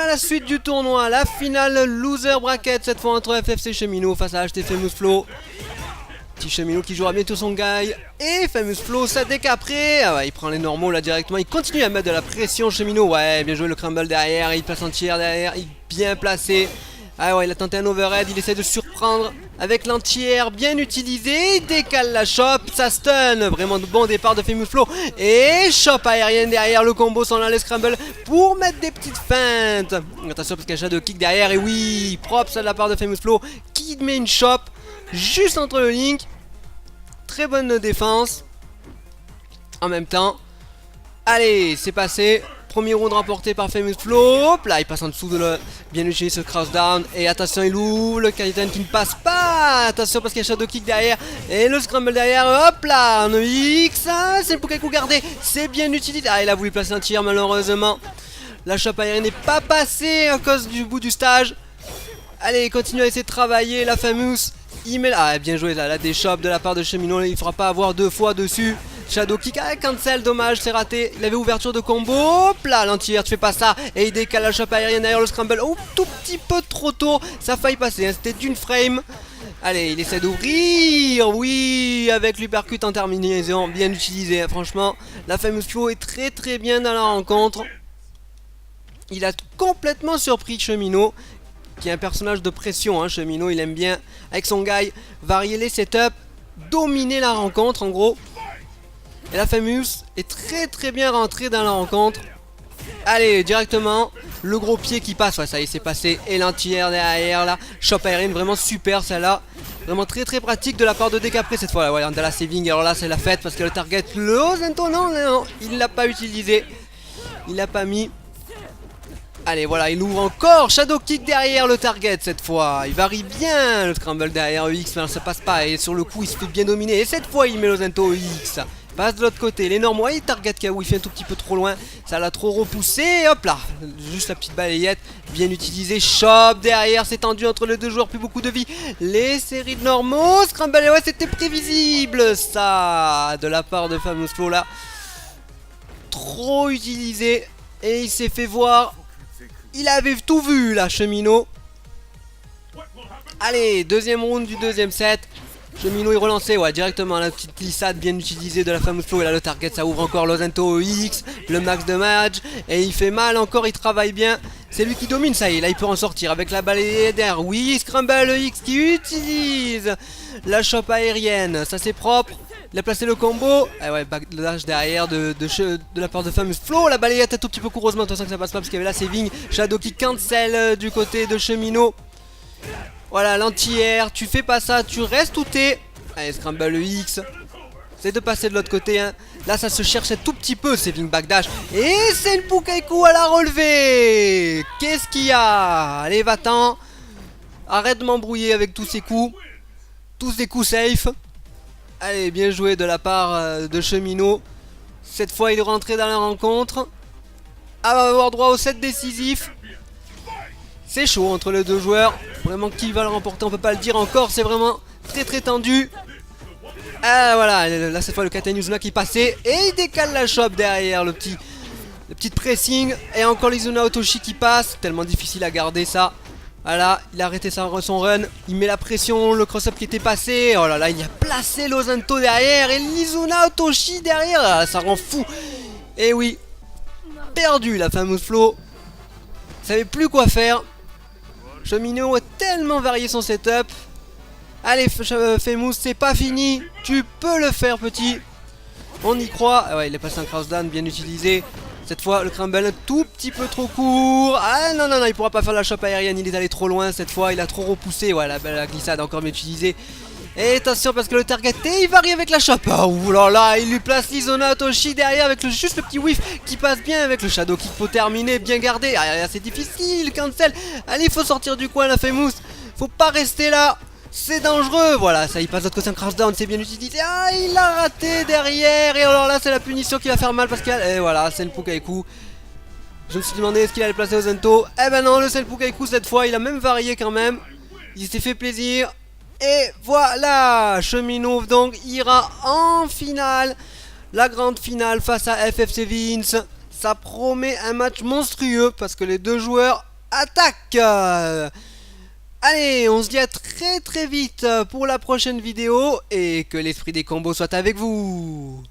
la suite du tournoi, la finale loser bracket, cette fois entre FFC Cheminot face à HT Famous Flo. Petit Cheminot qui jouera bientôt son guy. Et Famous Flo, ça décapré. Ah ouais, il prend les normaux là directement. Il continue à mettre de la pression Cheminot. Ouais, bien joué le crumble derrière. Il place un tiers derrière. Il est bien placé. Ah ouais, il a tenté un overhead. Il essaie de surprendre avec l'entière bien utilisé. Il décale la chop. Ça stun. Vraiment de bon départ de Famous Flo. Et chop aérienne derrière. Le combo sans la scramble pour mettre des petites feintes. Attention parce qu'il y a Shadow Kick derrière. Et oui, propre ça de la part de Famous Flo qui met une chop juste entre le link. Très bonne défense. En même temps. Allez, c'est passé. Premier round remporté par Famous Flo. Hop là, il passe en dessous de le. Bien utilisé ce cross down. Et attention, il ouvre le Kaiten qui ne passe pas. Attention parce qu'il y a Shadow Kick derrière. Et le scramble derrière. Hop là, un X. Ah, c'est le Pukaku gardé. C'est bien utilisé. Ah, il a voulu placer un tir malheureusement. La chope aérienne n'est pas passée à cause du bout du stage. Allez, il continue à essayer de travailler. La Famous. Il met... Ah, bien joué là, des chops de la part de Cheminot. Il ne fera pas avoir deux fois dessus. Shadow Kick, ah, cancel, dommage, c'est raté. Il avait ouverture de combo. Hop là, l'entière, tu fais pas ça. Et il décale la chope aérienne derrière le scramble. Oh, tout petit peu trop tôt. Ça a failli passer, hein. C'était d'une frame. Allez, il essaie d'ouvrir. Oui, avec l'uppercut en terminaison. Bien utilisé, hein. Franchement. La Famous Flo est très bien dans la rencontre. Il a complètement surpris Cheminot, qui est un personnage de pression, hein. Cheminot, il aime bien, avec son guy, varier les setups, dominer la rencontre en gros. Et la Famous est très bien rentrée dans la rencontre. Allez, directement, le gros pied qui passe, ouais, ça y est, c'est passé. Et l'entière derrière, là, chop aérienne, vraiment super celle-là. Vraiment très pratique de la part de Décapré cette fois, là, ouais, on a la saving, alors là, c'est la fête, parce que le target, le Ozento, non, il l'a pas utilisé. Il l'a pas mis. Allez, voilà, il ouvre encore. Shadow Kick derrière le target cette fois. Il varie bien le scramble derrière EX, mais ça passe pas. Et sur le coup, il se fait bien dominer. Et cette fois, il met l'Ozento EX. Passe de l'autre côté. L'énorme, ouais, il target KO. Il fait un tout petit peu trop loin. Ça l'a trop repoussé. Hop là. Juste la petite balayette. Bien utilisée. Chop derrière. C'est tendu entre les deux joueurs. Plus beaucoup de vie. Les séries de normaux. Scramble, ouais, c'était prévisible. Ça, de la part de Famous Flo là. Trop utilisé. Et il s'est fait voir. Il avait tout vu là, Cheminot. Allez, deuxième round du deuxième set. Cheminot est relancé, ouais, directement la petite glissade bien utilisée de la Famous Flo. Et là le target, ça ouvre encore l'Ozento X, le max de match. Et il fait mal encore, il travaille bien. C'est lui qui domine, ça y est, là il peut en sortir avec la balayée d'air. Oui, Scramble X qui utilise la chope aérienne, ça c'est propre. Il a placé le combo. Ah ouais, backdash derrière de la part de Famous Flo. La balayette un tout petit peu courageusement. Attention que ça passe pas parce qu'il y avait la saving. Shadow qui cancel du côté de Cheminot. Voilà, l'anti-air. Tu fais pas ça, tu restes où t'es. Allez, Scramble X. C'est de passer de l'autre côté, hein. Là, ça se cherche un tout petit peu, saving backdash. Et c'est le Pukaku à la relevée. Qu'est-ce qu'il y a? Allez, va-t'en. Arrête de m'embrouiller avec tous ces coups. Tous ces coups safe. Allez, bien joué de la part de Cheminot. Cette fois, il est rentré dans la rencontre. Ah, va avoir droit au set décisif. C'est chaud entre les deux joueurs. Vraiment, qui va le remporter, on peut pas le dire encore. C'est vraiment très tendu. Ah, voilà. Là, cette fois, le Katen Yuzuna qui passait. Et il décale la chope derrière, le petit pressing. Et encore l'Izuna Otoshi qui passe. Tellement difficile à garder ça. Voilà, il a arrêté son run, il met la pression, le cross-up qui était passé. Oh là là, il a placé l'Ozento derrière et l'Izuna Otoshi derrière. Ah, ça rend fou. Et oui, perdu la Famous Flo. Il savait plus quoi faire. Cheminot a tellement varié son setup. Allez, Famous, c'est pas fini. Tu peux le faire, petit. On y croit. Ah ouais, il est passé un crossdown bien utilisé. Cette fois, le crumble un tout petit peu trop court. Ah non, il pourra pas faire la chope aérienne. Il est allé trop loin cette fois. Il a trop repoussé. Ouais, la glissade encore bien utilisée. Et attention parce que le target, il varie avec la chope. Oh là là, il lui place l'Izuna Otoshi derrière avec juste le petit whiff qui passe bien avec le Shadow Kick pour terminer. Bien gardé. Ah, c'est difficile. Cancel. Allez, il faut sortir du coin, la Famous. Faut pas rester là. C'est dangereux, voilà, ça il passe de l'autre côté un crossdown, c'est bien utilisé. Ah, il a raté derrière. Et alors là, c'est la punition qui va faire mal parce qu'il et voilà, c'est le Pukaku. Je me suis demandé est-ce qu'il allait placer Ozento. Eh ben non, c'est le Pukaku cette fois, il a même varié quand même. Il s'est fait plaisir. Et voilà, Cheminot donc ira en finale. La grande finale face à FFC Vince. Ça promet un match monstrueux parce que les deux joueurs attaque. Allez, on se dit à très très vite pour la prochaine vidéo et que l'esprit des combos soit avec vous.